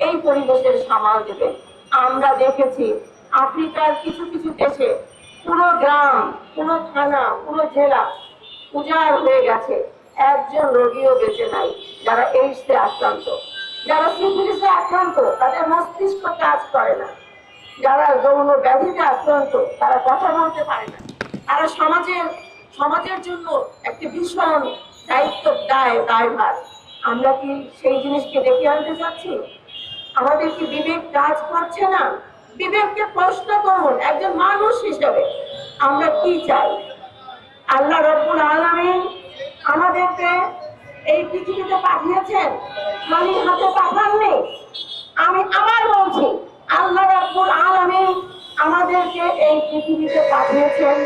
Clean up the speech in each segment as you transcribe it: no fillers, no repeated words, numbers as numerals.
এই পরিবেশের সামাল দেবে। আমরা দেখেছি আফ্রিকার কিছু কিছু দেশে পুরো গ্রাম, পুরো থানা, পুরো জেলা উজাড় হয়ে গেছে, একজন রোগীও বেঁচে নাই। যারা এইডসে আক্রান্ত, যারা সিফিলিসে আক্রান্ত, তাদের মস্তিষ্ক কাজ করে না। যারা যৌন ব্যাধিতে আক্রান্ত, তারা কথা বলতে পারে না। তারা সমাজের জন্য একটি ভীষণ দায়ভার। আমরা কি সেই জিনিসকে ডেকে আনতে চাচ্ছি? আমাদের কি বিবেক কাজ করছে না? বিবেককে প্রশ্ন করুন একজন মানুষ হিসেবে, আমরা কি চাই? আল্লাহ রাব্বুল আলামিন আমাদেরকে এই পৃথিবীতে পাঠিয়েছেন, খালি হাতে পাঠাননি। আমি আবার বলছি, আল্লাহ রাব্বুল আলামিন আমাদেরকে এই পৃথিবীতে পাঠিয়েছেন,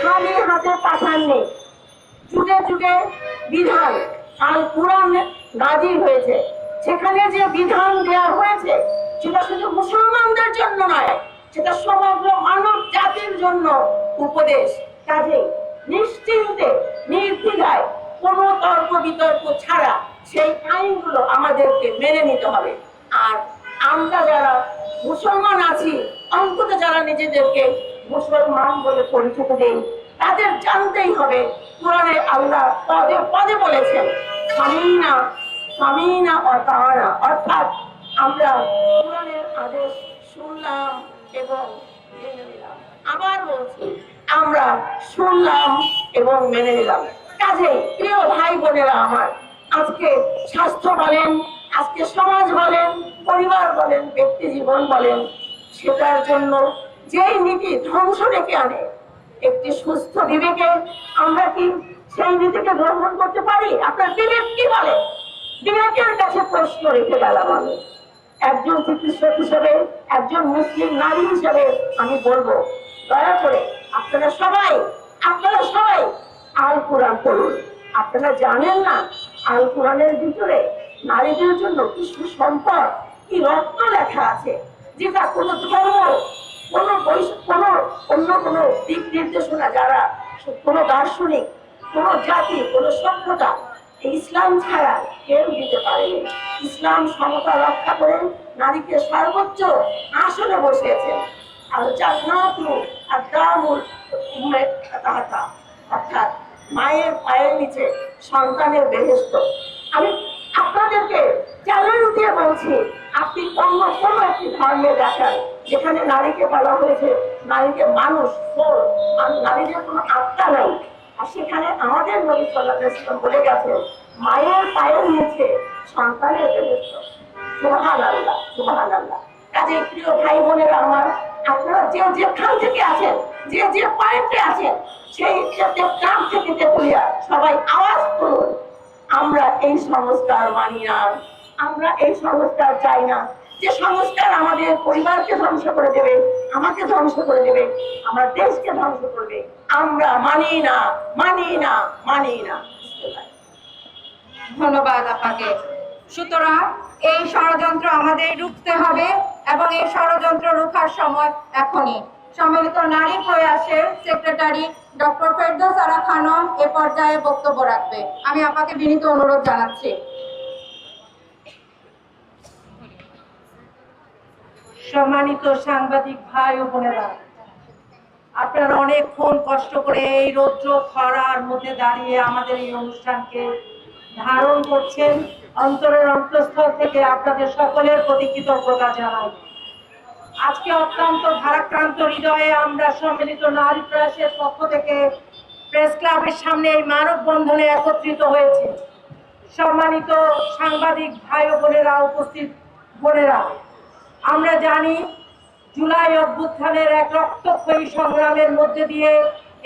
খালি হাতে পাঠাননি। যুগে যুগে বিধান আল কুরআন নাজিল হয়েছে, সেখানে যে বিধান দেওয়া হয়েছে সেটা শুধু মুসলমানদের জন্য নয়, সেটা সমগ্র মানব জাতির জন্য উপদেশ। কাজে নিশ্চিন্তে নির্দ্বিধায় কোনো তর্ক বিতর্ক ছাড়া সেই আইনগুলো আমাদেরকে মেনে নিতে হবে। আর আমরা যারা মুসলমান আছি, অন্তত যারা নিজেদেরকে মুসলমান বলে পরিচিত দেই, তাদের জানতেই হবে কোরআনে আল্লাহ পদে পদে বলেছেন সামিনা সামিনা ওয়াতাআনা, অর্থাৎ আমরা কোরআনের আদেশ শুনলাম এবং মেনে নিলাম। আবার বলছি, আমরা শুনলাম এবং মেনে নিলাম। কাজেই প্রিয় ভাই বোনেরা আমার, আজকে স্বাস্থ্য বলেন, আজকে সমাজ বলেন, পরিবার বলেন, ব্যক্তি জীবন বলেন, সেটার জন্য যেই নীতি ধ্বংস ডেকে আনে, একটি সুস্থ বিবেকে আমরা কি সেই নীতিকে গ্রহণ করতে পারি? আপনার বিবেক কি বলে? বিবেকের কাছে প্রশ্ন রেখে গেলাম আমি। একজন চিকিৎসক হিসেবে, একজন মুসলিম নারী হিসেবে আমি বলবো, দয়া করে আপনারা সবাই আল কোরআন পড়ুন। আপনারা জানেন না আল কোরআনের ভিতরে নারীদের জন্য কি সুসম্পদ, কি রত্ন লেখা আছে, যেটা কোনো ধর্ম, কোনো অন্য কোনো দিক নির্দেশনা, যারা কোনো দার্শনিক, কোনো জাতি, কোনো সভ্যতা ইসলাম ছাড়া কেউ দিতে পারেনি। ইসলাম সমতা রক্ষা করে নারীকে সর্বোচ্চ আসনে বসিয়েছেন। আর জান্নাতু আদামুল উম্মাহাতা, অর্থাৎ মায়ের পায়ের নিচে সন্তানের বেহেশত। আমি আপনাদেরকে চ্যালেঞ্জ দিয়ে বলছি, আপনি অন্য কোনো একটি ধর্মে দেখান যেখানে নারীকে বলা হয়েছে নারীকে মানুষ, সোল, আর নারীদের কোনো আত্মা নাই। আর সেখানে আমাদের নবী সাল্লাল্লাহু আলাইহি ওয়াসাল্লাম বলে গেছেন মায়ের পায়ের নিচে সন্তানের বেহেশত। সুবহানাল্লাহ, সুবহানাল্লাহ। কাজে প্রিয় ভাই বোনেরা আমার, আপনারা যে যেখান থেকে আছেন, যে যে পয়েন্টে আছেন, সেই গ্রাম থেকে তেতুলিয়া সবাই আওয়াজ করুন, আমরা এই সংস্কার মানি না, আমরা এই সংস্কার চাই না। যে সংস্কার আমাদের পরিবারকে ধ্বংস করে দেবে, আমাকে ধ্বংস করে দেবে, আমার দেশকে ধ্বংস করবে, আমরা মানি না, মানি না, মানি না। ধন্যবাদ আপনাকে। সুতরাং এই ষড়যন্ত্র আমাদের রুখতে হবে এবং এই ষড়যন্ত্র রুখার সময় এখনই। সম্মিলিত নারী প্রয়াসের সেক্রেটারি ডক্টর ফেরদৌস আরা খানম এ পর্যায়ে বক্তব্য রাখবে। আমি আপনাকে বিনীত অনুরোধ জানাচ্ছি। সম্মানিত সাংবাদিক ভাই ও বোনেরা, আপনারা অনেকক্ষণ কষ্ট করে এই রৌদ্র খরার মধ্যে দাঁড়িয়ে আমাদের এই অনুষ্ঠানকে ধারণ করছেন। অন্তরের অন্তঃস্থল থেকে আপনাদের সকলের প্রতি কৃতজ্ঞতা জানাই। আজকে অত্যন্ত ভারাক্রান্ত হৃদয়ে আমরা সম্মিলিত নারী প্রয়াসের পক্ষ থেকে প্রেস ক্লাবের সামনে এই মানববন্ধনে একত্রিত হয়েছে। সম্মানিত সাংবাদিক ভাই ও বোনেরা, উপস্থিত বোনেরা, আমরা জানি জুলাই অভ্যুত্থানের এক রক্তক্ষয়ী সংগ্রামের মধ্যে দিয়ে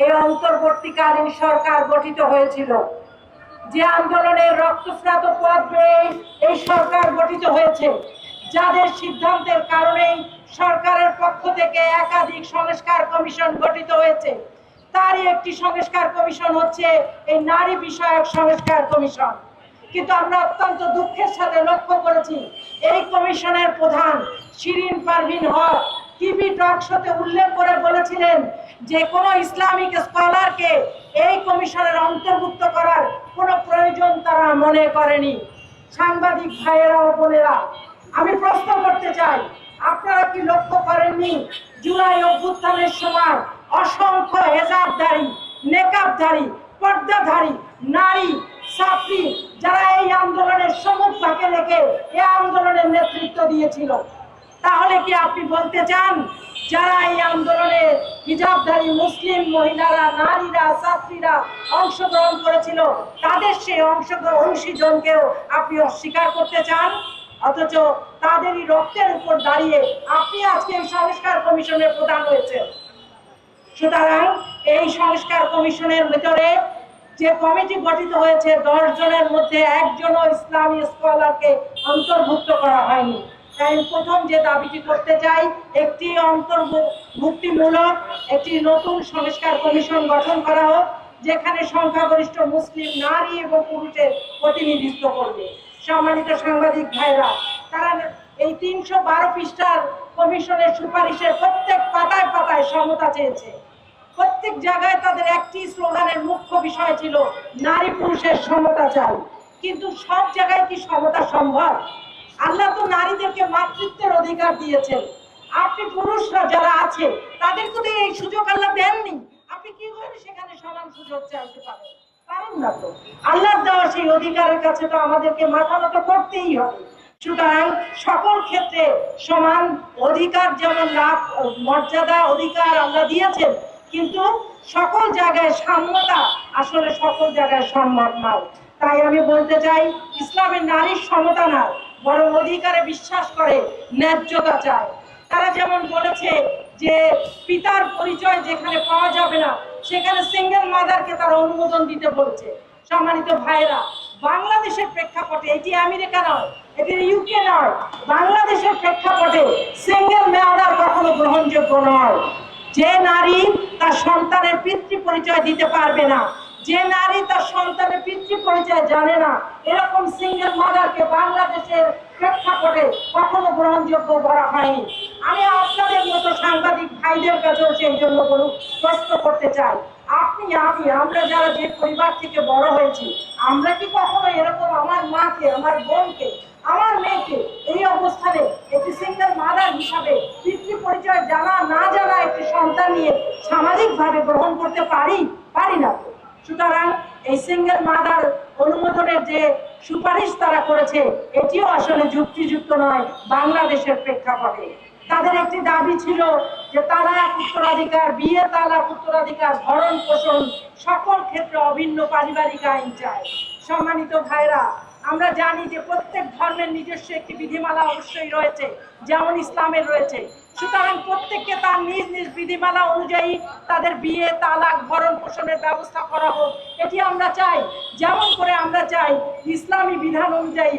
এই অন্তর্বর্তীকালীন সরকার গঠিত হয়েছিল। যে আন্দোলনের রক্তস্নাত পথ বেয়ে এই সরকার গঠিত হয়েছে, যাদের সিদ্ধান্তের কারণেই সরকারের পক্ষ থেকে একাধিক সংস্কার কমিশন গঠিত হয়েছে, তারই একটি সংস্কার কমিশন হচ্ছে এই নারী বিষয়ক সংস্কার কমিশন। কিন্তু আমরা অত্যন্ত দুঃখের সাথে লক্ষ্য করেছি এই কমিশনের প্রধান শিরিন পারভিন হক টিভি টক শোতে উল্লেখ করে বলেছিলেন যে কোনো ইসলামিক স্কলারকে এই কমিশনের অন্তর্ভুক্ত করার কোনো প্রয়োজন তারা মনে করেনি। সাংবাদিক ভাইয়েরা ও বোনেরা, আমি প্রশ্ন চাই, আপনারা কি লক্ষ্য করেননি জুলাই অভ্যুত্থানের সময় অসংখ্য হেজাবধারী, নেকাবধারী, পর্দাধারী নারী ছাত্রী যারা এই আন্দোলনের সম্মুখভাগে রেখে এই আন্দোলনের নেতৃত্ব দিয়েছিল? তাহলে কি আপনি বলতে চান যারা এই আন্দোলনে হিজাবধারী মুসলিম মহিলারা, নারীরা, ছাত্রীরা অংশগ্রহণ করেছিল তাদের সেই অংশীজনকেও আপনি অস্বীকার করতে চান? অথচ তাদেরই রক্তের উপর দাঁড়িয়ে আপনি আজকে এই সংস্কার কমিশনের প্রধান হয়েছেন। সুতরাং এই সংস্কার কমিশনের ভিতরে যে কমিটি গঠিত হয়েছে 10 জনের মধ্যে একজনও ইসলামী স্কলারকে অন্তর্ভুক্ত করা হয়নি। তাই প্রথম যে দাবিটি করতে চাই, একটি অন্তর্ভুক্তিমূলক একটি নতুন সংস্কার কমিশন গঠন করা হোক, যেখানে সংখ্যাগরিষ্ঠ মুসলিম নারী এবং পুরুষের প্রতিনিধিত্ব করবে। সম্মানিত সাংবাদিক ভাইরা, তারা এই 312 পৃষ্ঠার কমিশনের সুপারিশের প্রত্যেক পাতায় পাতায় সমতা চেয়েছে। প্রত্যেক জায়গায় তাদের একটি স্লোগানের মুখ্য বিষয় ছিল নারী পুরুষের সমতা চাই। কিন্তু সব জায়গায় কি সমতা সম্ভব? আল্লাহ তো নারীদেরকে মাতৃত্বের অধিকার দিয়েছেন। আপনি পুরুষরা যারা আছে তাদেরকে তো এই সুযোগ আল্লাহ দেননি। আপনি কি করে সেখানে সমান সুযোগ চাইতে পারেন? পারেন না তো। আল্লাহর দেওয়া সেই অধিকারের কাছে তো আমাদেরকে মাথা নত করতেই হবে। সুতরাং সকল ক্ষেত্রে সমান অধিকার, যেমন লাভ, মর্যাদা, অধিকার আল্লাহ দিয়েছেন, কিন্তু সকল জায়গায় সাম্যতা আসলে সকল জায়গায় সম্ভব নয়। তাই আমি বলতে চাই, ইসলামের নারীর সমতা না, বরং অধিকারে বিশ্বাস করে, ন্যায্যতা চায়। তারা যেমন বলেছে যে পিতার পরিচয় যেখানে পাওয়া যাবে না সেখানে সিঙ্গেল মাদারকে তারা অনুমোদন দিতে বলছে। সম্মানিত ভাইরা, বাংলাদেশের প্রেক্ষাপটে, এটি আমেরিকা নয়, এটি ইউকে নয়, বাংলাদেশের প্রেক্ষাপটে সিঙ্গেল মাদার কখনো গ্রহণযোগ্য নয়। যে নারী তার সন্তানের পিতৃ পরিচয় দিতে পারবে না, যে নারী তার সন্তানের পিতৃ পরিচয় জানে না, এরকম সিঙ্গেল মাদারকে বাংলাদেশের প্রেক্ষাপটে কখনো গ্রহণযোগ্য করা হয়নি। আমি আপনাদের মতো সাংবাদিক ভাইদের কাছেও সেই জন্য প্রশ্ন করতে চাই, আপনি, আমরা যারা যে পরিবার থেকে বড় হয়েছি, আমরা কি কখনো এরকম আমার মাকে, আমার বোনকে, আমার মেয়েকে এই অবস্থানে একটি সিঙ্গেল মাদার হিসাবে পিতৃ পরিচয় জানা না জানা একটি সন্তান নিয়ে সামাজিকভাবে গ্রহণ করতে পারি না? সুতরাং এই সিঙ্গেল মাদার অনুমোদনের যে সুপারিশ তারা করেছে এটিও আসলে যুক্তিযুক্ত নয় বাংলাদেশের প্রেক্ষাপটে। তাদের একটি দাবি ছিল যে তালাক উত্তরাধিকার, বিয়ে তালাক উত্তরাধিকার, ভরণ পোষণ সকল ক্ষেত্রে অভিন্ন পারিবারিক আইন চায়। সম্মানিত ভাইরা, আমরা জানি যে প্রত্যেক ধর্মের নিজস্ব একটি বিধিমালা অবশ্যই রয়েছে, যেমন ইসলামের রয়েছে। সুতরাং প্রত্যেককে তার নিজ নিজ বিধিমালা অনুযায়ী তাদের বিয়ে তালাক ভরণ পোষণের ব্যবস্থা করা হোক, এটি আমরা চাই। যেমন করে আমরা চাই ইসলামী বিধান অনুযায়ী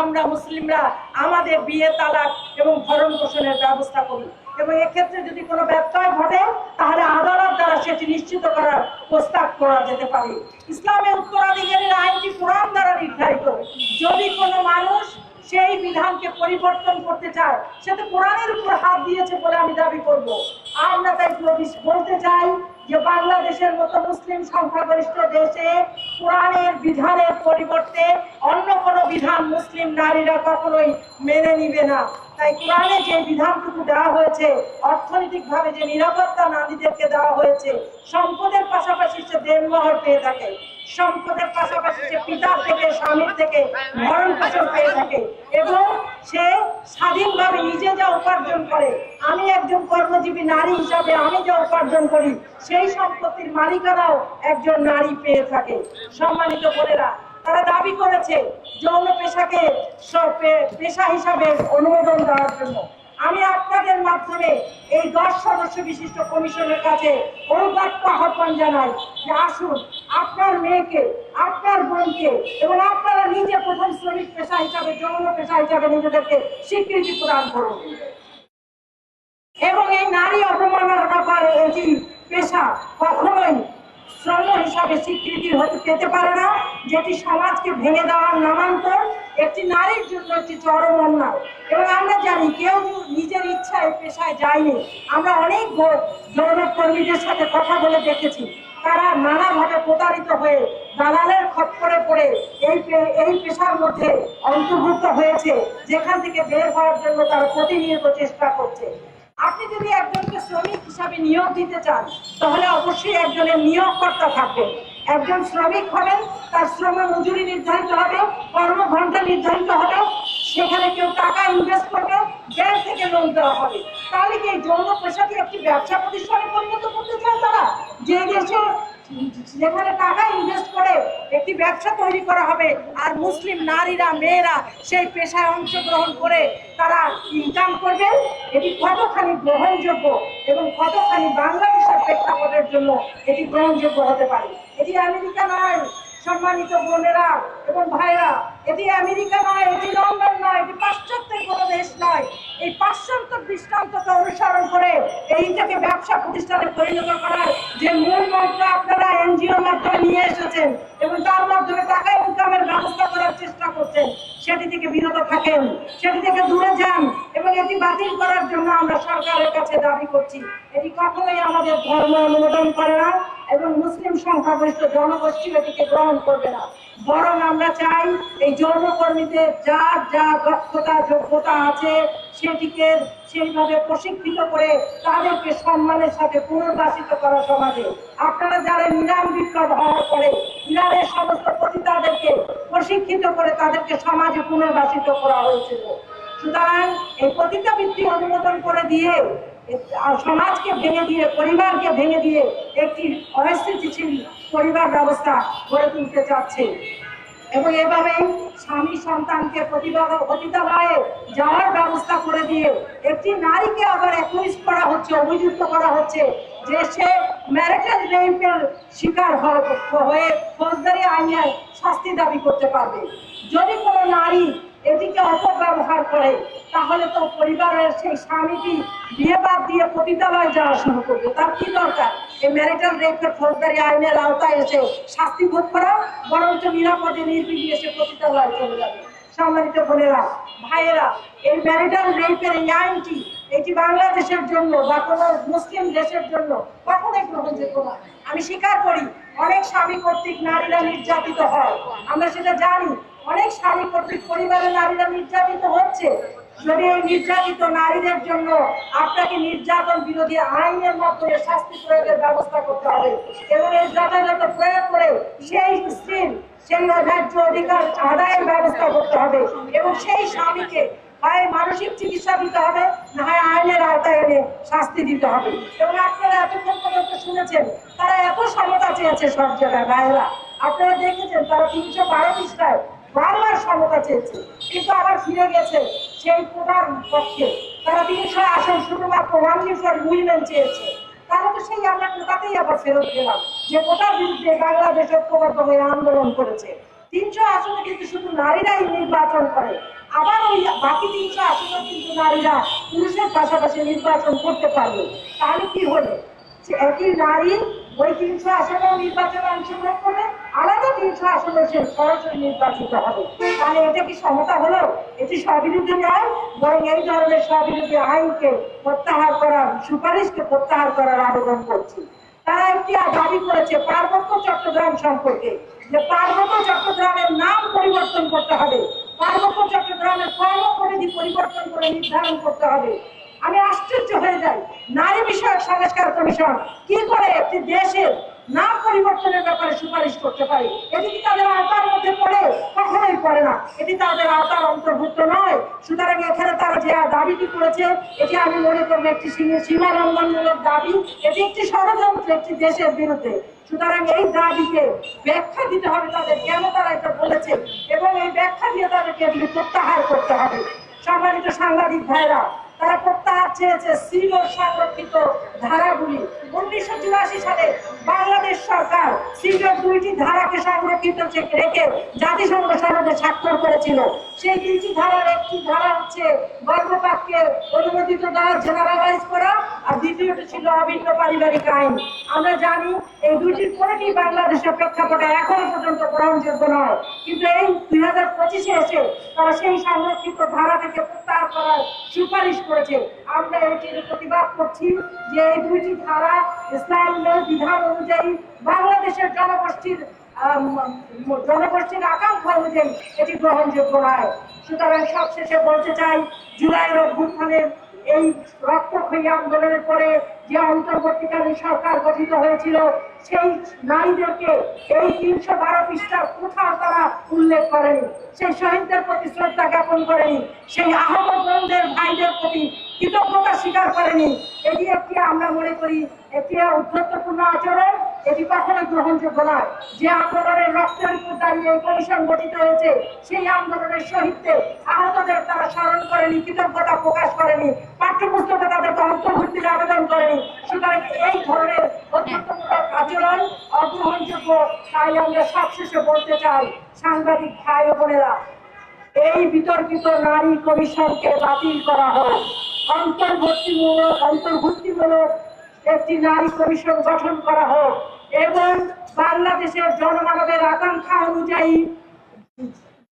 আমরা মুসলিমরা আমাদের বিয়ে তালাক এবং ভরণ পোষণের ব্যবস্থা করি, এবং এক্ষেত্রে যদি কোনো ব্যত্যয় ঘটে তাহলে আদালত দ্বারা সেটি নিশ্চিত করার প্রস্তাব করা যেতে পারে। ইসলামের উত্তরাধিকারের আইনটি কোরআন দ্বারা নির্ধারিত। যদি কোনো মানুষ সেই বিধানকে পরিবর্তন করতে চায়, সে তো কোরআনের উপর হাত দিয়েছে বলে আমি দাবি করব। আমরা তাই বলতে চাই যে বাংলাদেশের মতো মুসলিম সংখ্যাগরিষ্ঠ দেশে কোরআনের বিধানের পরিবর্তে অন্য কোনো বিধান মুসলিম নারীরা কখনোই মেনে নিবে না। তাই কোরআনে যে বিধানটুকু দেওয়া হয়েছে, অর্থনৈতিকভাবে যে নিরাপত্তা নারীদেরকে দেওয়া হয়েছে, সম্পদের পাশাপাশি সে দেনমোহর পেয়ে থাকে, সম্পদের পাশাপাশি সে পিতার থেকে, স্বামীর থেকে ভরণ পোষণ পেয়ে থাকে, এবং সে স্বাধীনভাবে নিজে যা উপার্জন করে, আমি একজন কর্মজীবী নারী হিসাবে আমি যা উপার্জন করি সেই সম্পত্তির মালিকানাও একজন নারী পেয়ে থাকে। সম্মানিত বোনেরা, তারা দাবি করেছে যৌন পেশাকে পেশা হিসাবে অনুমোদন দেওয়ার জন্য। আমি আপনাদের মাধ্যমে এই 10 সদস্য বিশিষ্ট কমিশনের কাছে অনুবাক্য আহ্বান জানাই যে আসুন আপনার মেয়েকে, আপনার বোনকে এবং আপনারা নিজে প্রথম শ্রমিক পেশা হিসাবে, যৌন পেশা হিসাবে নিজেদেরকে স্বীকৃতি প্রদান করুন। এবং এই নারী অবমাননা করে এটি পেশা কখনোই শ্রম হিসাবে স্বীকৃতি পেতে পারে না, যেটি সমাজকে ভেঙে দেওয়ার নামান্তর, একটি নারীর জন্য একটি চরম অন্যায়। এবং আমরা জানি কেউ নিজের ইচ্ছায় পেশায় যায়নি। আমরা অনেক যৌন কর্মীদের সাথে কথা বলে দেখেছি, তারা নানাভাবে প্রতারিত হয়ে দালালের খপ্পরে পড়ে এই পেশার মধ্যে অন্তর্ভুক্ত হয়েছে, যেখান থেকে বের হওয়ার জন্য তারা প্রতিনিয়ত চেষ্টা করছে। আপনি যদি একজনকে শ্রমিক হিসাবে নিয়োগ দিতে চান, তাহলে অবশ্যই একজনের নিয়োগকর্তা থাকবেন। একজন শ্রমিক হবেন, তার শ্রম মজুরি নির্ধারিত হবে, কর্মঘণ্টা নির্ধারিত হবে, সেখানে কেউ টাকা ইনভেস্ট করবে, ব্যাংক থেকে লোন দেওয়া হবে। তাহলে কি এই যৌন পেশাকে একটি ব্যবসা প্রতিষ্ঠানে পরিণত করতে চান তারা? যে দেশে যেখানে টাকা ইনভেস্ট করে একটি ব্যবসা তৈরি করা হবে, আর মুসলিম নারীরা মেয়েরা সেই পেশায় অংশগ্রহণ করে তারা ইনকাম করবে, এটি কতখানি গ্রহণযোগ্য এবং কতখানি বাংলাদেশের প্রেক্ষাপটের জন্য এটি গ্রহণযোগ্য হতে পারে? এটি আমেরিকা নয় সম্মানিত বোনেরা এবং ভাইরা, এটি আমেরিকা নয়, এটি লন্ডন নয়, এটি পাশ্চাত্যের কোনো দেশ নয়। এই পাশ্চাত্য দৃষ্টান্তকে অনুসরণ করে এইটাকে ব্যবসা প্রতিষ্ঠানে পরিণত করার যে মূল মন্ত্র আপনারা এনজিওর মাধ্যমে নিয়ে এসেছেন এবং তার মাধ্যমে টাকা ইনকামের ব্যবস্থা করার চেষ্টা করছেন, সেটি থেকে বিরত থাকেন, সেটি থেকে দূরে যান এবং এটি বাতিল করার জন্য আমরা সরকারের কাছে দাবি করছি। এটি কখনোই আমাদের ধর্ম অনুমোদন করে না এবং মুসলিম সংখ্যাগরিষ্ঠ জনগোষ্ঠী এটিকে গ্রহণ করবে না। বরং আমরা চাই এই যৌনকর্মীদের যার যা দক্ষতা যোগ্যতা আছে সেটিকে সেইভাবে প্রশিক্ষিত করে তাদেরকে সম্মানের সাথে পুনর্বাসিত করা সমাজে। আপনারা যারা ইরান বিপ্লব হওয়ার পরে ইরানের সমস্ত পতিতাদেরকে প্রশিক্ষিত করে তাদেরকে সমাজে পুনর্বাসিত করা হয়েছিল। সুতরাং এই পতিতাবৃত্তি অনুমোদন করে দিয়ে সমাজকে ভেঙে দিয়ে, পরিবারকে ভেঙে দিয়ে একটি অস্থিতিশীল পরিবার ব্যবস্থা গড়ে তুলতে চাচ্ছে এবং এভাবেই স্বামী সন্তানকে পতিতালয়ে যাওয়ার ব্যবস্থা করে দিয়ে একটি নারীকে আবার অ্যাকিউজ করা হচ্ছে, অভিযুক্ত করা হচ্ছে যে সে ম্যারিটাল রেপের শিকার হয়ে ফৌজদারি আইনে শাস্তি দাবি করতে পারবে। যদি কোনো নারী এটিকে অপব্যবহার করে, তাহলে তো পরিবারের সেই স্বামীটি বিয়ে বাদ দিয়ে পতিতালয়ে যাওয়া শুরু করবে। তার কি দরকার এই ম্যারিটাল রেপের ফৌজদারি আইনের আওতায় এসে শাস্তি ভোগ করা? বরঞ্চ নিরাপদে নির্বিঘ্নে এসে পতিতালয়ে চলে যাবে। সম্মানিত বোনেরা ভাইয়েরা, এই ম্যারিটাল রেপের এই আইনটি এটি বাংলাদেশের জন্য বা কোনো মুসলিম দেশের জন্য কখনোই গ্রহণযোগ্য না। আমি স্বীকার করি অনেক স্বামী কর্তৃক নারীরা নির্যাতিত হয়, আমরা সেটা জানি। অনেক স্বামী কর্তৃক পরিবারের নারীরা নির্যাতিত হচ্ছে। যদি এই নির্যাতিত নারীদের জন্য আপনাকে নির্যাতন বিরোধী আইনের মাধ্যমে শাস্তি প্রয়োগের ব্যবস্থা করতে হবে এবং এই যথাযথ প্রয়োগ করে সেই স্ত্রীর সেই ন্যায্য অধিকার আদায়ের ব্যবস্থা করতে হবে এবং সেই স্বামীকে হয় মানসিক চিকিৎসা দিতে হবে, না হয় আইনের আওতায় এনে শাস্তি দিতে হবে। এবং আপনারা এতক্ষণ পর্যন্ত শুনেছেন তারা এত সমতা চেয়েছে সব জায়গায়। ভাইয়েরা, আপনারা দেখেছেন তারা 312 পৃষ্ঠায় বারবার সমতা চেয়েছে, কিন্তু আবার ফিরে গেছে সেই প্রধান পক্ষে। তারা 300 আসন শুধুমাত্র ওয়ানলি ফর উইমেন চেয়েছে। তারা তো সেই আমরা কোটাতেই আবার ফেরত গেলাম যে কোটার বিরুদ্ধে বাংলাদেশ ঐক্যবদ্ধ হয়ে আন্দোলন করেছে। 300 আসনে কিন্তু শুধু নারীরাই নির্বাচন করে, আবার ওই বাকি 300 আসনে কিন্তু নারীরা পুরুষের পাশাপাশি নির্বাচন করতে পারবে। তাহলে কি হলো? একই নারী ওই 300 আসনে নির্বাচনে অংশগ্রহণ করবে, আলাদা 300 আসনে সে সরাসরি নির্বাচিত হবে। তাহলে এটা কি সমতা হলো? এটি স্ববিরোধী নয়, বরং এই ধরনের স্ববিরোধী আইনকে প্রত্যাহার করার, সুপারিশকে প্রত্যাহার করার আবেদন করছি। তারা একটি দাবি করেছে পার্বত্য চট্টগ্রাম সম্পর্কে, যে পার্বত্য চট্টগ্রামের নাম পরিবর্তন করতে হবে, পার্বত্য চট্টগ্রামের কর্মপরিধি পরিবর্তন করে নির্ধারণ করতে হবে। আমি আশ্চর্য হয়ে যাই, নারী বিষয়ক সংস্কার কমিশন কি করে একটি দেশের নাম পরিবর্তনের ব্যাপারে সুপারিশ করতে পারে? এটি কি তাদের আওতার মধ্যে পড়ে? কখনোই পড়ে না, এটি তাদের আওতার অন্তর্ভুক্ত নয়। সুতরাং এখানে তারা যে দাবিটি করেছে এটি আমি মনে করবো একটি সীমা লঙ্ঘনমূলক দাবি, এটি একটি ষড়যন্ত্র একটি দেশের বিরুদ্ধে। সুতরাং এই দাবিকে ব্যাখ্যা দিতে হবে তাদের, কেন তারা এটা বলেছে, এবং এই ব্যাখ্যা দিয়ে তাদেরকে এগুলি প্রত্যাহার করতে হবে। সম্মানিত সাংবাদিক ভাইরা, তারা প্রত্যাহার চেয়েছে সিলোর সংরক্ষিত ধারাগুলি। 1984 সালে বাংলাদেশ সরকার সিলোর 2টি ধারাকে সংরক্ষিত রেখে জাতিসংঘ সনদে স্বাক্ষর করেছিল। সেই 2টি ধারার একটি ধারা হচ্ছে গর্ভপাতকে অনুমোদিত দ্বারা জেনারেলাইজ করা, আর দ্বিতীয়টি ছিল অভিন্ন পারিবারিক আইন। আমরা জানি এই 2টির কোনোটি বাংলাদেশের প্রেক্ষাপটে এখনো পর্যন্ত গ্রহণযোগ্য নয়, কিন্তু এই 2025-এ এসে তারা সেই সংরক্ষিত ধারা থেকে প্রত্যাহার করার সুপারিশ করেছে। আমরা এটির প্রতিবাদ করছি যে এই দুইটি ধারা ইসলামের বিধান অনুযায়ী বাংলাদেশের জনগোষ্ঠীর আকাঙ্ক্ষা অনুযায়ী এটি গ্রহণযোগ্য নয়। সুতরাং সবশেষে বলতে চাই, জুলাইয়ের অভ্যুত্থানের এই রক্তক্ষয়ী আন্দোলনের পরে যে অন্তর্বর্তীকালীন সরকার গঠিত হয়েছিল, সেই নারীদেরকে এই 312 পৃষ্ঠার কোথাও তারা উল্লেখ করেনি, সেই শহীদদের প্রতি শ্রদ্ধা জ্ঞাপন করেনি, সেই আহত বোনদের ভাইদের প্রতি কৃতজ্ঞতা স্বীকার করেনি। এটি একটি, আমরা মনে করি, একটি উদ্ধত্তপূর্ণ আচরণ। এটি কখনোই গ্রহণযোগ্য নয়। যে আন্দোলনের রক্তের উপর দাঁড়িয়ে এই কমিশন গঠিত হয়েছে, সেই আন্দোলনের শহীদদের আহতদের তারা স্মরণ করেনি, কৃতজ্ঞতা প্রকাশ করেনি, পাঠ্যপুস্তকে তাদেরকে অন্তর্ভুক্তির আবেদন করেনি। সুতরাং এই ধরনের অত্যন্তমূলক আচরণ অগ্রহণযোগ্য। তাই আমরা সবশেষে বলতে চাই, সাংবাদিক ভাই ও বোনেরা, এই বিতর্কিত নারী কমিশনকে বাতিল করা হোক। অন্তর্ভুক্তিমূলক একটি নারী কমিশন গঠন করা হোক এবং বাংলাদেশের জনমানবের আকাঙ্ক্ষা অনুযায়ী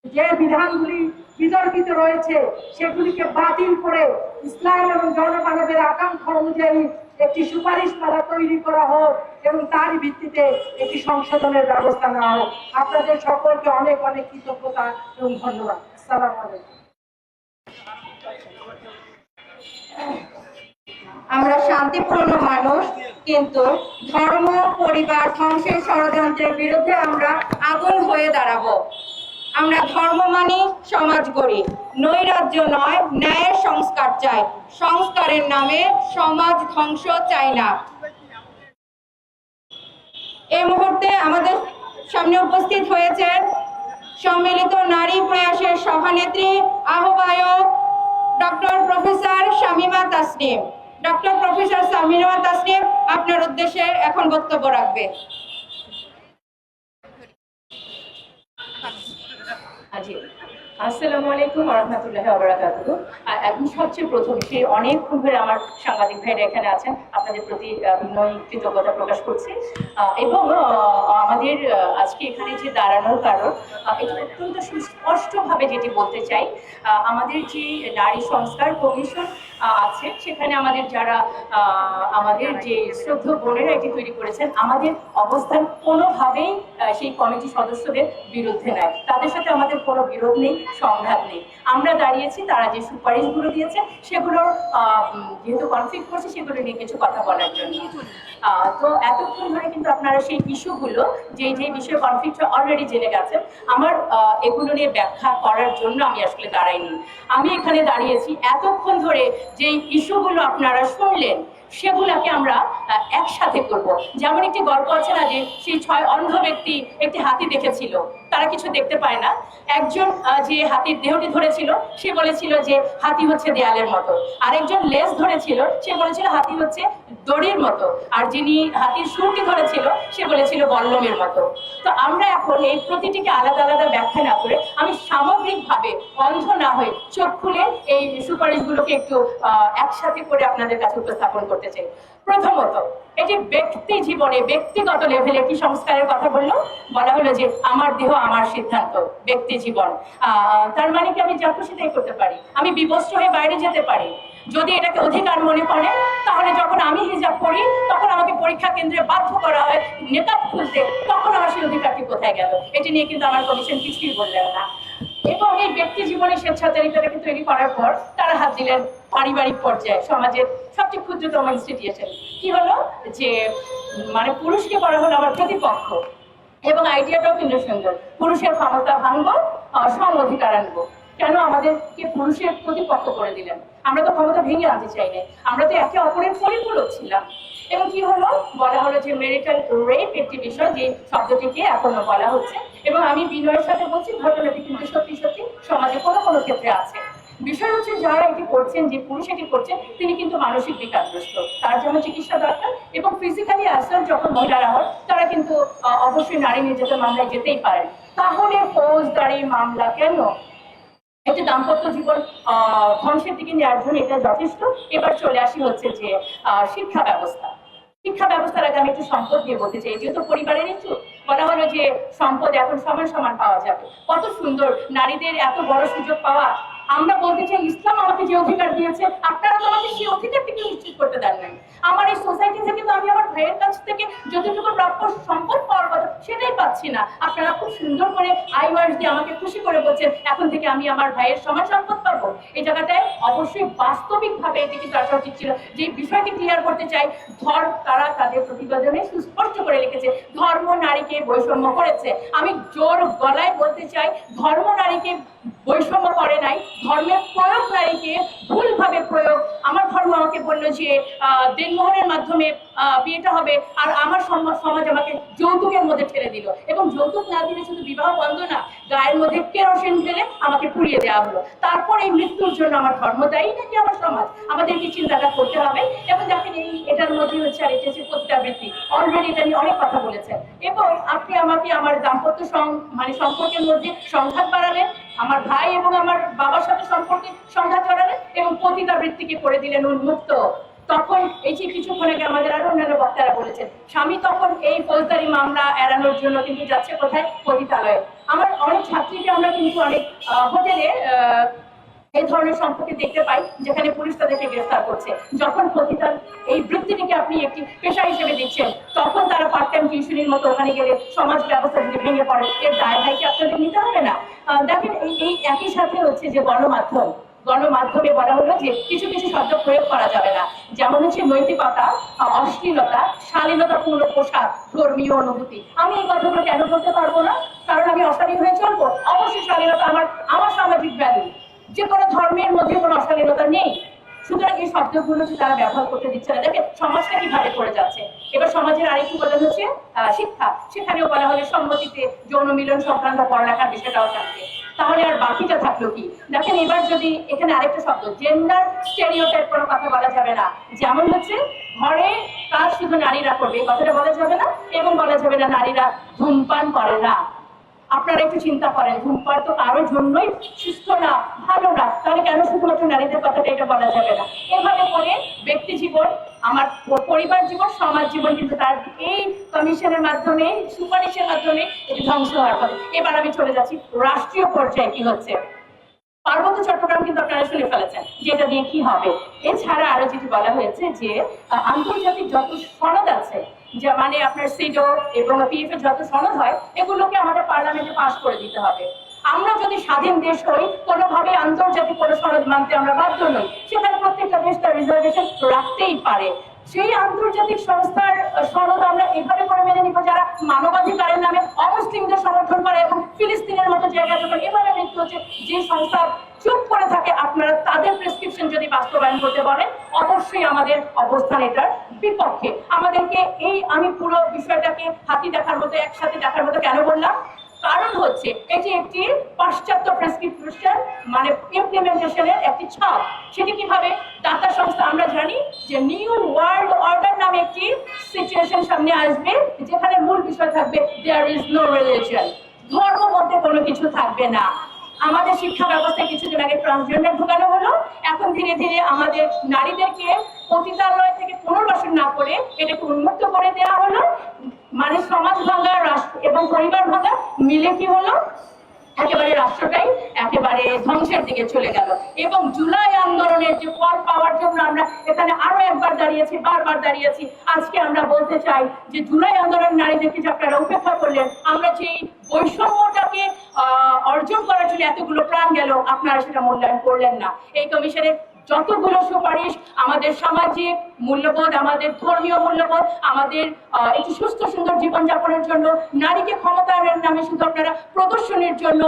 যে বিধানগুলি বিতর্কিত রয়েছে সেগুলিকে বাতিল করে ইসলাম এবং জনমানবের আকাঙ্ক্ষা অনুযায়ী একটি সুপারিশমালা তৈরি করা হোক এবং তারই ভিত্তিতে একটি সংশোধনের ব্যবস্থা নেওয়া হোক। আপনাদের সকলকে অনেক অনেক কৃতজ্ঞতা এবং ধন্যবাদ। আসসালামু আলাইকুম। আমরা শান্তিপূর্ণ মানুষ, কিন্তু ধর্ম পরিবার ধ্বংসের ষড়যন্ত্রের বিরুদ্ধে আমরা আগুন হয়ে দাঁড়াবো। আমরা ধর্ম মানি, সমাজ গড়ি, নৈরাজ্য নয়, ন্যায়ের সংস্কার চাই। সংস্কারের নামে সমাজ ধ্বংস চাই না। এই মুহূর্তে আমাদের সামনে উপস্থিত হয়েছেন সম্মিলিত নারী প্রয়াসের সভানেত্রী, আহ্বায়ক doctor professor Shamima Tasnim. Doctor professor Shamima Tasnim আপনার উদ্দেশ্যে এখন বক্তব্য রাখবে। জি, আসসালামু আলাইকুম ওয়া রাহমাতুল্লাহি ওয়া বারাকাতুহু। এখন সবচেয়ে প্রথম, সেই অনেকক্ষণ ধরে আমার সাংবাদিক ভাইরা এখানে আছেন, আপনাদের প্রতি বিনয় কৃতজ্ঞতা প্রকাশ করছি। এবং আমাদের আজকে এখানে যে দাঁড়ানোর কারণ, এটা অত্যন্ত সুস্পষ্টভাবে যেটি বলতে চাই, আমাদের যে নারী সংস্কার কমিশন আছে, সেখানে আমাদের যারা আমাদের যে শ্রদ্ধ বোনেরা এটি তৈরি করেছেন, আমাদের অবস্থান কোনোভাবেই সেই কমিটি সদস্যদের বিরুদ্ধে নয়। তাদের সাথে আমাদের কোনো বিরোধ নেই, সংঘাত নেই। আমরা দাঁড়িয়েছি তারা যে সুপারিশগুলো দিয়েছে সেগুলোর যেহেতু কনফ্লিক্ট করছে, সেগুলো নিয়ে কিছু কথা বলার জন্য। তো এতক্ষণ ধরে কিন্তু আপনারা সেই ইস্যুগুলো, যে বিষয়ে কনফ্লিক্ট অলরেডি জেনে গেছেন। আমার এগুলো নিয়ে ব্যাখ্যা করার জন্য আমি আসলে দাঁড়াইনি। আমি এখানে দাঁড়িয়েছি এতক্ষণ ধরে যে ইস্যুগুলো আপনারা শুনলেন, সেগুলোকে আমরা একসাথে করব। যেমন একটি গল্প আছে না, যে সেই 6 অন্ধ ব্যক্তি একটি হাতি দেখেছিল, তারা কিছু দেখতে পায় না। একজন যে হাতির দেহটি ধরেছিল, সে বলেছিল যে হাতি হচ্ছে দেয়ালের মতো। আরেকজন লেজ ধরেছিল, সে বলেছিল হাতি হচ্ছে দড়ির মতো। আর যিনি হাতির শুঁড়টি ধরেছিল, সে বলেছিল বল্লমের মতো। তো আমরা এখন এই প্রতিটিকে আলাদা আলাদা ব্যাখ্যা না করে, আমি সামগ্রিকভাবে অন্ধ না হয়ে চোখ খুলে এই সুপারিশগুলোকে একটু একসাথে করে আপনাদের কাছে উপস্থাপন করতে চাই। প্রথমত, এটি ব্যক্তি জীবনে ব্যক্তিগত লেভেলে কি সংস্কারের কথা বলা হলো যে আমার দেহ আমার সিদ্ধান্ত, ব্যক্তি জীবন। তার মানে কি আমি যা খুশি তাই করতে পারি, আমি বিবস্ত্র হয়ে বাইরে যেতে পারি। যদি এটাকে অধিকার মনে করে, তাহলে যখন আমি হিজাব করি, তখন আমাকে পরীক্ষা কেন্দ্রে বাধ্য করা হয় নেকাব খুলতে, তখন আমার সেই অধিকারটি কোথায় গেল? এটি নিয়ে কিন্তু আমার কমিশন কিছুই বললেন না। এবং এই ব্যক্তি জীবনে স্বেচ্ছাচারিতাকে তৈরি করার পর তারা হাত দিলেন পারিবারিক পর্যায়ে, সমাজের সবচেয়ে ক্ষুদ্রতম ইনস্টিটিউশন। কি হলো যে মানে পুরুষকে করা হলো আমার প্রতিপক্ষ। এবং আইডিয়াটাও কিন্তু সুন্দর, পুরুষের ক্ষমতা ভাঙবো, সম অধিকার আনবো। কেন আমাদেরকে পুরুষের প্রতিপক্ষ করে দিলেন? আমরা তো ক্ষমতা ভেঙে আনতে চাই না, আমরা তো একে অপরের পরিপূরক ছিলাম। এবং কি হলো, বলা হলো যে মেরিটাল রেপ একটি বিষয়, যে শব্দটিকে এখনো বলা হচ্ছে। এবং আমি বিনয়ের সাথে বলছি, ঘটনাটি কিন্তু সত্যি সত্যি সমাজে কোনো কোনো ক্ষেত্রে আছে। বিষয় হচ্ছে, যারা এটি করছেন, যে পুরুষ এটি করছেন, তিনি কিন্তু মানসিক বিকারগ্রস্ত, তার জন্য চিকিৎসা দরকার। এবং ফিজিক্যালি অ্যাসাল্ট যখন মহিলারা হয়, তারা কিন্তু অবশ্যই নারী নির্যাতন মামলায় যেতেই পারেন। তাহলে ফৌজদারি মামলা কেন? একটি দাম্পত্য জীবন ধ্বংসের দিকে নেওয়ার জন্য এটা যথেষ্ট। এবার চলে আসি হচ্ছে যে শিক্ষা ব্যবস্থা। শিক্ষা ব্যবস্থার আগে আমি একটু সম্পদ দিয়ে বলতে চাই, যেহেতু পরিবারের একটু বলা হলো যে সম্পদ এখন সমান সমান পাওয়া যাবে। কত সুন্দর নারীদের এত বড় সুযোগ পাওয়া। আমরা বলতে চাই ইসলাম আমাকে যে অধিকার দিয়েছে আপনারা তো আমাকে সেই অধিকারটিকে নিশ্চিত করতে দেন নাই। আমার এই সোসাইটি থেকে তো আমি আমার ভাইয়ের কাছ থেকে যতটুকু প্রাপ্য সম্পদ পাওয়ার কথা সেটাই পাচ্ছি না। আপনারা খুব সুন্দর করে আইওয়ার্স দিয়ে আমাকে খুশি করে বলছেন এখন থেকে আমি আমার ভাইয়ের সমান সম্পদ পাবো। এই জায়গাটায় অবশ্যই বাস্তবিকভাবে এটি কিন্তু আসা উচিত ছিল। যে বিষয়টি ক্লিয়ার করতে চাই, তারা তাদের প্রতিবেদনে সুস্পষ্ট করে লিখেছে ধর্ম নারীকে বৈষম্য করেছে। আমি জোর গলায় বলতে চাই ধর্ম নারীকে বৈষম্য করে নাই, ধর্মের প্রয়োগ নারীকে ভুলভাবে প্রয়োগ। আমার ধর্ম আমাকে বললো যে দেনমোহরের মাধ্যমে বিয়েটা হবে, আর আমার সমাজ আমাকে যৌতুকের মধ্যে ঠেলে দিল, এবং যৌতুক না দিলে শুধু বিবাহ বন্ধ না, গায়ের মধ্যে কেরোসিন ঢেলে আমাকে পুড়িয়ে দেওয়া হলো। তারপর এই মৃত্যুর জন্য আমার ধর্ম দায়ী নাকি আমার সমাজ? আমাদেরকে চিন্তাটা করতে হবে। এবং দেখেন এটার মধ্যে হচ্ছে আর এটা হচ্ছে পতিতাবৃত্তি, অলরেডি এটা নিয়ে অনেক কথা বলেছেন। এবং আপনি আমাকে আমার দাম্পত্য সম্পর্কের মধ্যে সংঘাত বাড়ালেন, আমার ভাই এবং আমার বাবার সাথে সম্পর্কে সংঘাত বাড়ালেন, এবং পতিতাবৃত্তিকে করে দিলেন উন্মুক্ত। তখন এই যে কিছুক্ষণ আগে আমাদের আরো অন্যান্য বক্তারা বলেছেন, স্বামী তখন এই ফৌজদারি মামলা এড়ানোর জন্য কিন্তু যাচ্ছে কোথায়? পতিতালয়ে। আমার অনেক ছাত্রীকে আমরা কিন্তু অনেক হোটেলে এই ধরনের সম্পর্কে দেখতে পাই যেখানে পুলিশ তাদেরকে গ্রেফতার করছে। যখন পতিতার এই বৃত্তিটিকে আপনি একটি পেশা হিসেবে দিচ্ছেন, তখন তারা পার্ট টাইম টিউশনির মতো ওখানে গেলে সমাজ ব্যবস্থা যদি ভেঙে পড়ে, এর দায় ভাইকে আপনাদের নিতে হবে না? দেখেন এই একই সাথে হচ্ছে যে গণমাধ্যমে বলা হলো যে কিছু কিছু শব্দ প্রয়োগ করা যাবে না, যেমন হচ্ছে নৈতিকতা, অশ্লীলতা, শালীনতাপূর্ণ পোশাক, ধর্মীয় অনুভূতি। আমি এই কথাগুলো কেন বলতে পারবো না? কারণ আমি অশালীন হয়ে চলবো? অবশ্যই শালীনতা আমার সামাজিক ভ্যালু, যে কোনো ধর্মের মধ্যে কোনো অশালীনতা নেই। সুতরাং এই শব্দগুলো যে তারা ব্যবহার করতে দিচ্ছে না। দেখেন সমাজটা কিভাবে করে যাচ্ছে। এবার সমাজের আরেকটি উপাদান হচ্ছে শিক্ষা। সেখানেও বলা হলে সম্মতিতে যৌন মিলন সংক্রান্ত পড়ালেখার বিষয়টাও থাকবে। তাহলে আর বাকিটা থাকলো কি? দেখেন এবার যদি এখানে আরেকটা শব্দ জেন্ডার স্টেরিওটাইপ কোনো কথা বলা যাবে না, যেমন হচ্ছে ঘরে কাজ শুধু নারীরা করবে, এই কথাটা বলা যাবে না। এবং বলা যাবে না নারীরা ধূমপান করে না। আপনারা একটু চিন্তা করেন, ধূমপান তো কারোর জন্যই সুস্থ না, ভালো না, তাহলে কেন শুধুমাত্র নারীদের কথাটা এটা বলা যাবে না? এভাবে করে ব্যক্তি জীবন, আমার পরিবার জীবন, সমাজ জীবন কিন্তু তার এই কমিশনের মাধ্যমে, সুপারিশের মাধ্যমে এটি ধ্বংস হওয়ার কথা। এবার আমি চলে যাচ্ছি রাষ্ট্রীয় পর্যায়ে কি হচ্ছে। পার্বত্য চট্টগ্রাম কিন্তু আপনারা শুনে ফেলেছেন যেটা দিয়ে কি হবে। এছাড়া আরো যেটি বলা হয়েছে যে আন্তর্জাতিক যত সনদ আছে, যা মানে আপনার সিডো এবং পিএফ এর যত সনদ হয়, এগুলোকে আমাদের পার্লামেন্টে পাস করে দিতে হবে। আমরা যদি স্বাধীন দেশ হই, কোনোভাবে আন্তর্জাতিক কোনো সনদ মানতে আমরা বাধ্য নই। সেখানে প্রত্যেকটা দেশ তার রিজার্ভেশন রাখতেই পারে। সেই আন্তর্জাতিক সংস্থার সনদ আমরা এভাবে করে মেনে নিব যারা মানবাধিকারের নামে অমুসলিমদের সমর্থন করে এবং ফিলিস্তিনের মতো জায়গায় যখন এভাবে মৃত্যু হচ্ছে, যে সংস্থা চুপ করে থাকে, আপনারা তাদের প্রেসক্রিপশন যদি বাস্তবায়ন করতে বলেন, অবশ্যই আমাদের অবস্থান এটার বিপক্ষে। আমাদেরকে আমি পুরো বিষয়টাকে হাতি দেখার মতো, একসাথে দেখার মতো কেন বললাম? কারণ হচ্ছে এটি একটি পাশ্চাত্য প্রেসক্রিপশন মানে ইমপ্লিমেন্টেশনের একটি ছাপ। সেটি কিভাবে? দাতা সংস্থা, আমরা জানি যে নিউ ওয়ার্ল্ড অর্ডার নামে একটি সিচুয়েশন সামনে আসবে, যেখানে মূল বিষয় থাকবে দেয়ার ইজ নো রিলিজিয়ন, ধর্ম বলতে কোনো কিছু থাকবে না। আমাদের শিক্ষা ব্যবস্থায় কিছুদিন আগে ট্রান্সজেন্ডার ঢোকানো হলো, এখন ধীরে ধীরে আমাদের নারীদেরকে পতিতালয় থেকে পুনর্বাসন না করে এটাকে উন্মুক্ত করে দেওয়া হলো। মানে সমাজ ভাঙা, রাষ্ট্র এবং পরিবার ভাঙা মিলে কি হলো? একেবারে রাষ্ট্রটাই একেবারে ধ্বংসের দিকে চলে গেল। এবং জুলাই আন্দোলনের যে ফল পাওয়ার জন্য আমরা এখানে আরো একবার দাঁড়িয়েছি, বারবার দাঁড়িয়েছি। আজকে আমরা বলতে চাই যে জুলাই আন্দোলন নারীদেরকে যে আপনারা উপেক্ষা করলেন, আমরা যে বৈষম্যটাকে অর্জন করার জন্য এতগুলো প্রাণ গেল, আপনারা সেটা মূল্যায়ন করলেন না। এই কমিশনের যতগুলো সুপারিশ আমাদের সামাজিক মূল্যবোধ, আমাদের ধর্মীয় মূল্যবোধ, আমাদের একটি সুস্থ সুন্দর জীবনযাপনের জন্য, নারীকে ক্ষমতায়নের নামে শুধু আপনারা প্রদর্শনীর জন্য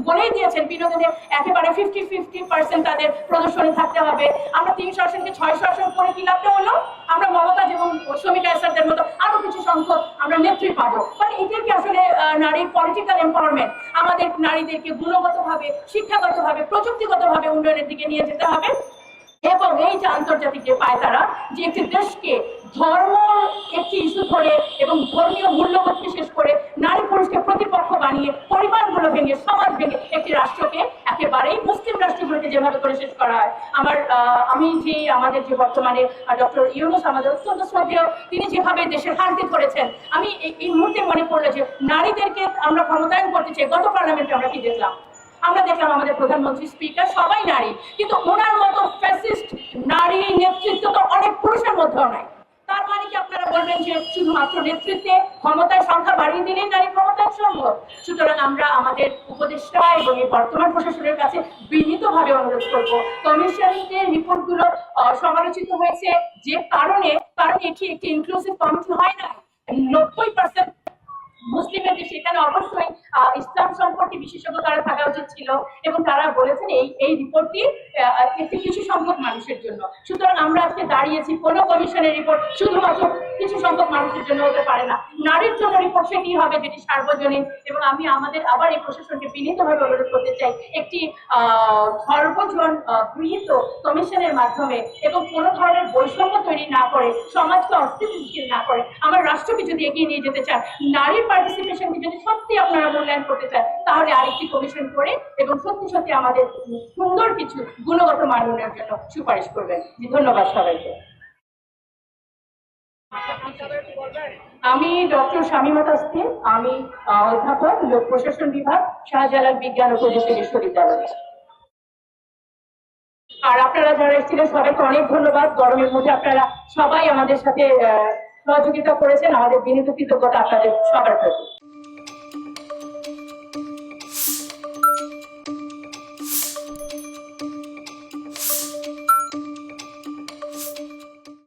বলেই দিয়েছেন। বিনোদনে একেবারে 50-50% তাদের প্রদর্শনী থাকতে হবে। আমরা 300 আসনকে 600 আসন করে কি লাভটা হলো? আমরা মমতাজ এবং শ্রমিক আইসারদের মতো আরো কিছু সংখ্যক আমরা নেত্রী পাবো। মানে এটা কি আসলে নারীর পলিটিক্যাল এম্পাওয়ারমেন্ট? আমাদের নারীদেরকে গুণগতভাবে, শিক্ষাগতভাবে, প্রযুক্তিগতভাবে উন্নয়নের দিকে নিয়ে যেতে হবে। এবং এই যে আন্তর্জাতিক যে পায়তারা, যে একটি দেশকে ধর্ম একটি ইস্যু ধরে এবং ধর্মীয় মূল্যবোধকে শেষ করে নারী পুরুষকে প্রতিপক্ষ বানিয়ে, পরিবারগুলো ভেঙে, সমাজ ভেঙে একটি রাষ্ট্রকে একেবারেই মুসলিম রাষ্ট্রগুলোকে যেভাবে করে শেষ করা হয়। আমি যে আমাদের যে বর্তমানে ডক্টর ইউনূস আমাদের অত্যন্ত শ্রদ্ধেয়, তিনি যেভাবে দেশের শান্তি করেছেন, আমি এই মুহূর্তে মনে পড়লো যে নারীদেরকে আমরা ক্ষমতায়ন করতে চাই। গত পার্লামেন্টে আমরা কি দেখলাম? আমরা দেখলাম আমাদের প্রধানমন্ত্রী, স্পিকার সবাই নারী, কিন্তু ওনার মতো ফ্যাসিস্ট নারী নেতৃত্ব তো অনেক পুরুষের মধ্যেও নাই। তার মানে কি আপনারা বলবেন যে শুধুমাত্র নেতৃত্বে ক্ষমতার সংখ্যা বাড়িয়ে দিলেই নারী ক্ষমতায়ন সম্ভব? সুতরাং আমরা আমাদের উপদেষ্টা এবং এই বর্তমান প্রশাসনের কাছে বিনীতভাবে অনুরোধ করব, কমিশনের রিপোর্টগুলো সমালোচিত হয়েছে যে কারণ এটি একটি ইনক্লুসিভ কমিটি হয় না। 90% মুসলিমের দেশে, এখানে অবশ্যই ইসলাম সম্পর্কে বিশেষজ্ঞ তারা থাকা উচিত ছিল, এবং তারা বলেছেন এই রিপোর্টটি একটি কিছু সংখ্যক মানুষের জন্য। সুতরাং আমরা আজকে দাঁড়িয়েছি, কোনো কমিশনের রিপোর্ট শুধুমাত্র কিছু সংখ্যক মানুষের জন্য হতে পারে না, নারীর জন্য রিপোর্ট সেটি হবে যেটি সার্বজনীন। এবং আমি আমাদের আবার এই প্রশাসনকে বিনীতভাবে অনুরোধ করতে চাই, একটি সর্বজন গৃহীত কমিশনের মাধ্যমে এবং কোনো ধরনের বৈষম্য তৈরি না করে, সমাজকে অস্থিতিশীল না করে, আমার রাষ্ট্রকে যদি এগিয়ে নিয়ে যেতে চান, নারীর পার্টিসিপেশনকে যদি সত্যি আপনারা মূল্যায়ন করতে চান, তাহলে আরেকটি কমিশন করে এবং সত্যি সত্যি আমাদের সুন্দর কিছু গুণগত মান উন্নয়নের জন্য সুপারিশ করবেন। ধন্যবাদ সবাইকে। আমি ডক্টর শামীমা তাসনিম, আমি অধ্যাপক, লোক প্রশাসন বিভাগ, শাহজালাল বিজ্ঞান ও প্রযুক্তি বিশ্ববিদ্যালয়। আর আপনারা যারা এসেছিলেন সবাইকে অনেক ধন্যবাদ। গরমের মধ্যে আপনারা সবাই আমাদের সাথে সহযোগিতা করেছেন, আমাদের বিনীত কৃতজ্ঞতা আপনাদের সবার প্রতি।